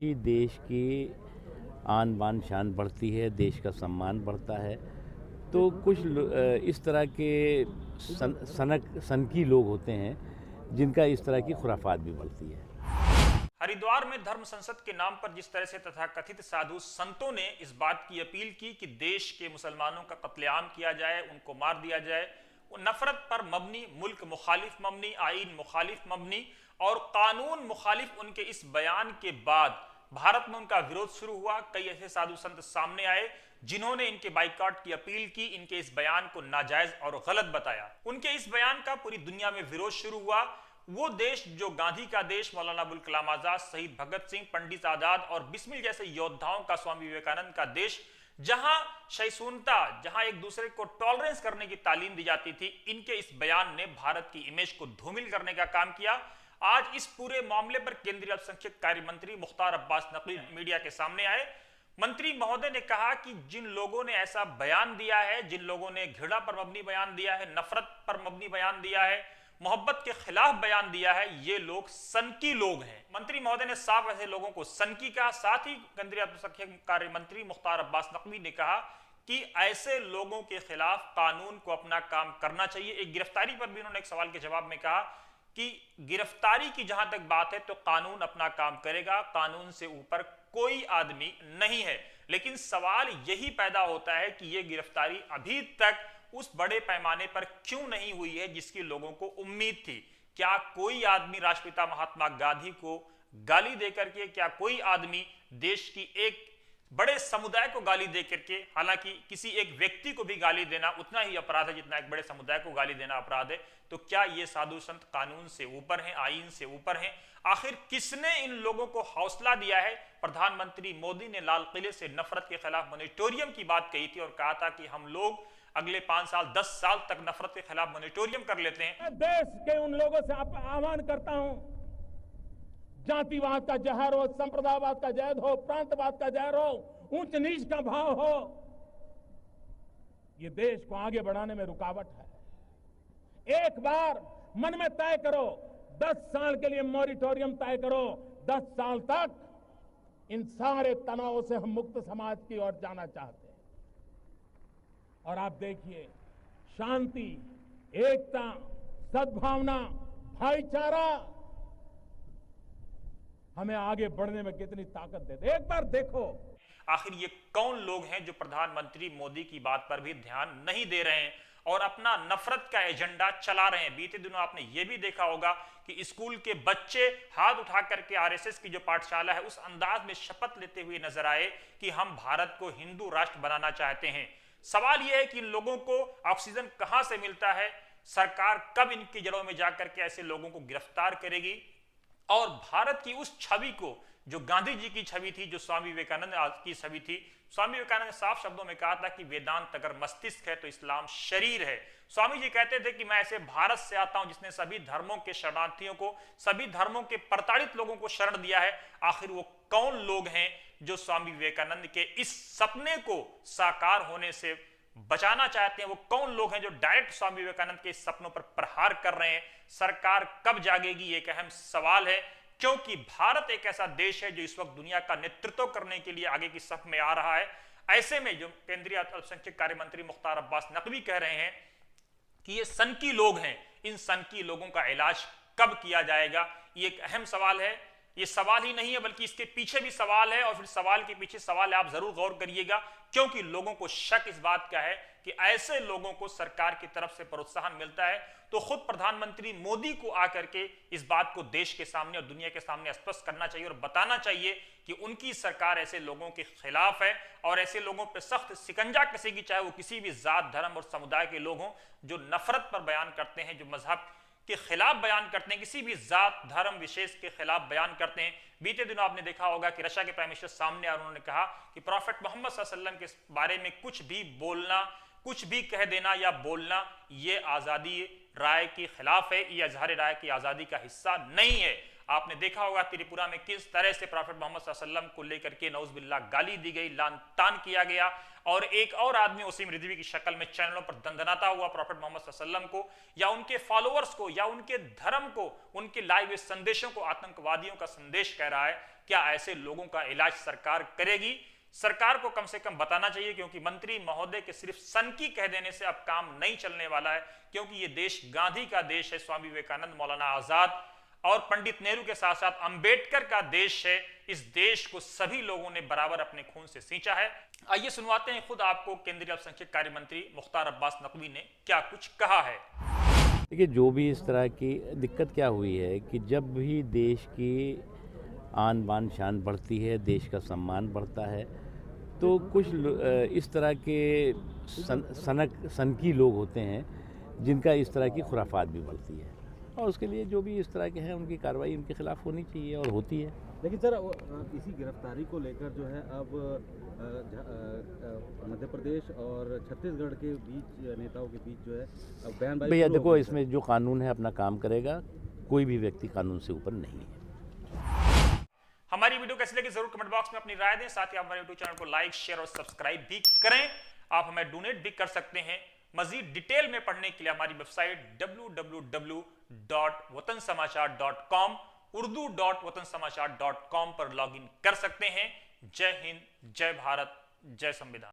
ही देश की आन बान शान बढ़ती है, देश का सम्मान बढ़ता है। तो कुछ इस तरह के सनकी लोग होते हैं जिनका इस तरह की खुराफात भी बढ़ती है। हरिद्वार में धर्म संसद के नाम पर जिस तरह से तथाकथित साधु संतों ने इस बात की अपील की कि देश के मुसलमानों का कत्लेआम किया जाए, उनको मार दिया जाए, वो नफरत पर मबनी, मुल्क मुखालिफ मबनी, आइन मुखालिफ मबनी और कानून मुखालिफ उनके इस बयान के बाद भारत में उनका विरोध शुरू हुआ। कई ऐसे साधु संत सामने आए जिन्होंने इनके बाइकआउट की अपील की, इनके इस बयान को नाजायज और गलत बताया। उनके इस बयान का पूरी दुनिया में विरोध शुरू हुआ। वो देश जो गांधी का देश, मौलाना अबुल कलाम आजाद, शहीद भगत सिंह, पंडित आजाद और बिस्मिल जैसे योद्धाओं का, स्वामी विवेकानंद का देश, जहां सहिष्णुता, जहां एक दूसरे को टॉलरेंस करने की तालीम दी जाती थी, इनके इस बयान ने भारत की इमेज को धूमिल करने का काम किया। आज इस पूरे मामले पर केंद्रीय अल्पसंख्यक कार्य मंत्री मुख्तार अब्बास नकवी मीडिया के सामने आए। मंत्री महोदय ने कहा कि जिन लोगों ने ऐसा बयान दिया है, जिन लोगों ने घृणा पर मबनी बयान दिया है, नफरत पर मबनी बयान दिया है, मोहब्बत के खिलाफ बयान दिया है, ये लोग सनकी लोग हैं। मंत्री महोदय ने साफ ऐसे लोगों को सनकी कहा। साथ ही केंद्रीय अल्पसंख्यक कार्य मंत्री मुख्तार अब्बास नकवी ने कहा कि ऐसे लोगों के खिलाफ कानून को अपना काम करना चाहिए। एक गिरफ्तारी पर भी उन्होंने एक सवाल के जवाब में कहा कि गिरफ्तारी की जहां तक बात है तो कानून अपना काम करेगा, कानून से ऊपर कोई आदमी नहीं है। लेकिन सवाल यही पैदा होता है कि यह गिरफ्तारी अभी तक उस बड़े पैमाने पर क्यों नहीं हुई है जिसकी लोगों को उम्मीद थी। क्या कोई आदमी राष्ट्रपिता महात्मा गांधी को गाली देकर के, क्या कोई आदमी देश की एक बड़े समुदाय को गाली देकर के, हालांकि किसी एक व्यक्ति को भी गाली देना उतना ही अपराध है जितना एक बड़े समुदाय को गाली देना अपराध है, तो क्या ये साधु संत कानून से ऊपर हैं, आईन से ऊपर हैं? आखिर किसने इन लोगों को हौसला दिया है? प्रधानमंत्री मोदी ने लाल किले से नफरत के खिलाफ मॉनिटोरियम की बात कही थी और कहा था कि हम लोग अगले 5 साल 10 साल तक नफरत के खिलाफ मॉनिटोरियम कर लेते हैं। मैं देश के उन लोगों से आह्वान करता हूं, जातिवाद का जहर हो, संप्रदायवाद का जहर हो, प्रांतवाद का जहर हो, ऊंच नीच का भाव हो, ये देश को आगे बढ़ाने में रुकावट है। एक बार मन में तय करो, 10 साल के लिए मॉरिटोरियम तय करो। 10 साल तक इन सारे तनावों से हम मुक्त समाज की ओर जाना चाहते हैं। और आप देखिए, शांति, एकता, सद्भावना, भाईचारा हमें आगे बढ़ने में कितनी ताकत देते। एक बार देखो, आखिर ये कौन लोग हैं जो प्रधानमंत्री मोदी की बात पर भी ध्यान नहीं दे रहे हैं और अपना नफरत का एजेंडा चला रहे हैं। बीते दिनों आपने ये भी देखा होगा कि स्कूल के बच्चे हाथ उठा करके आरएसएस की जो पाठशाला है उस अंदाज में शपथ लेते हुए नजर आए कि हम भारत को हिंदू राष्ट्र बनाना चाहते हैं। सवाल यह है कि इन लोगों को ऑक्सीजन कहां से मिलता है? सरकार कब इनकी जड़ों में जाकर के ऐसे लोगों को गिरफ्तार करेगी और भारत की उस छवि को, जो गांधी जी की छवि थी, जो स्वामी विवेकानंद की छवि थी। स्वामी विवेकानंद ने साफ शब्दों में कहा था कि वेदांत अगर मस्तिष्क है तो इस्लाम शरीर है। स्वामी जी कहते थे कि मैं ऐसे भारत से आता हूं जिसने सभी धर्मों के शरणार्थियों को, सभी धर्मों के प्रताड़ित लोगों को शरण दिया है। आखिर वो कौन लोग हैं जो स्वामी विवेकानंद के इस सपने को साकार होने से बचाना चाहते हैं? वो कौन लोग हैं जो डायरेक्ट स्वामी विवेकानंद के सपनों पर प्रहार कर रहे हैं? सरकार कब जागेगी? एक अहम सवाल है, क्योंकि भारत एक ऐसा देश है जो इस वक्त दुनिया का नेतृत्व करने के लिए आगे की सफ में आ रहा है। ऐसे में जो केंद्रीय अल्पसंख्यक कार्य मंत्री मुख्तार अब्बास नकवी कह रहे हैं कि ये सनकी लोग हैं, इन सनकी लोगों का इलाज कब किया जाएगा? ये एक अहम सवाल है। ये सवाल ही नहीं है बल्कि इसके पीछे भी सवाल है और फिर सवाल के पीछे सवाल है। आप जरूर गौर करिएगा, क्योंकि लोगों को शक इस बात का है कि ऐसे लोगों को सरकार की तरफ से प्रोत्साहन मिलता है तो खुद प्रधानमंत्री मोदी को आकर के इस बात को देश के सामने और दुनिया के सामने स्पष्ट करना चाहिए और बताना चाहिए कि उनकी सरकार ऐसे लोगों के खिलाफ है और ऐसे लोगों पर सख्त शिकंजा कसेगी, चाहे वो किसी भी जात, धर्म और समुदाय के लोग हों, जो नफरत पर बयान करते हैं, जो मजहब के खिलाफ बयान करते हैं, किसी भी जात धर्म विशेष के खिलाफ बयान करते हैं। बीते दिनों आपने देखा होगा कि रशिया के प्राइम मिनिस्टर सामने और उन्होंने कहा कि प्रॉफेट मोहम्मद सल्लल्लाहु अलैहि वसल्लम के बारे में कुछ भी बोलना, कुछ भी कह देना या बोलना, ये आजादी राय के खिलाफ है, ये इजहार राय की आजादी का हिस्सा नहीं है। आपने देखा होगा त्रिपुरा में किस तरह से प्रॉफेट मोहम्मद सल्लल्लाहु अलैहि वसल्लम को लेकर के नौजुबिल्लाह गाली दी गई, लान तान किया गया और एक और आदमी वसीम रिजवी की शक्ल में चैनलों पर दंदनाता हुआ प्रॉफेट मोहम्मद सल्लल्लाहु अलैहि वसल्लम को या उनके फॉलोअर्स को या उनके धर्म को, उनके लाए हुए संदेशों को आतंकवादियों का संदेश कह रहा है। क्या ऐसे लोगों का इलाज सरकार करेगी? सरकार को कम से कम बताना चाहिए, क्योंकि मंत्री महोदय के सिर्फ सनकी कह देने से अब काम नहीं चलने वाला है, क्योंकि ये देश गांधी का देश है, स्वामी विवेकानंद, मौलाना आजाद और पंडित नेहरू के साथ साथ अंबेडकर का देश है। इस देश को सभी लोगों ने बराबर अपने खून से सींचा है। आइए सुनवाते हैं खुद आपको केंद्रीय अल्पसंख्यक कार्य मंत्री मुख्तार अब्बास नकवी ने क्या कुछ कहा है। देखिए, जो भी इस तरह की दिक्कत क्या हुई है कि जब भी देश की आन बान शान बढ़ती है, देश का सम्मान बढ़ता है, तो कुछ इस तरह के सनकी लोग होते हैं जिनका इस तरह की खुराफात भी बढ़ती है, और उसके लिए जो भी इस तरह के हैं उनकी कार्रवाई उनके खिलाफ होनी चाहिए और होती है। लेकिन सर, इसी गिरफ्तारी को लेकर जो है अब मध्य प्रदेश और छत्तीसगढ़ के बीच नेताओं के बीच जो है बयानबाजी। भैया देखो, इसमें जो कानून है अपना काम करेगा, कोई भी व्यक्ति कानून से ऊपर नहीं है। हमारी वीडियो कैसी लगी जरूर कमेंट बॉक्स में अपनी राय दें। साथ ही आप हमारे यूट्यूब चैनल को लाइक, शेयर और सब्सक्राइब भी करें। आप हमें डोनेट भी कर सकते हैं। मजीद डिटेल में पढ़ने के लिए हमारी वेबसाइट www.watansamaachar.com urdu.watansamaachar.com पर लॉगिन कर सकते हैं। जय हिंद, जय भारत, जय संविधान।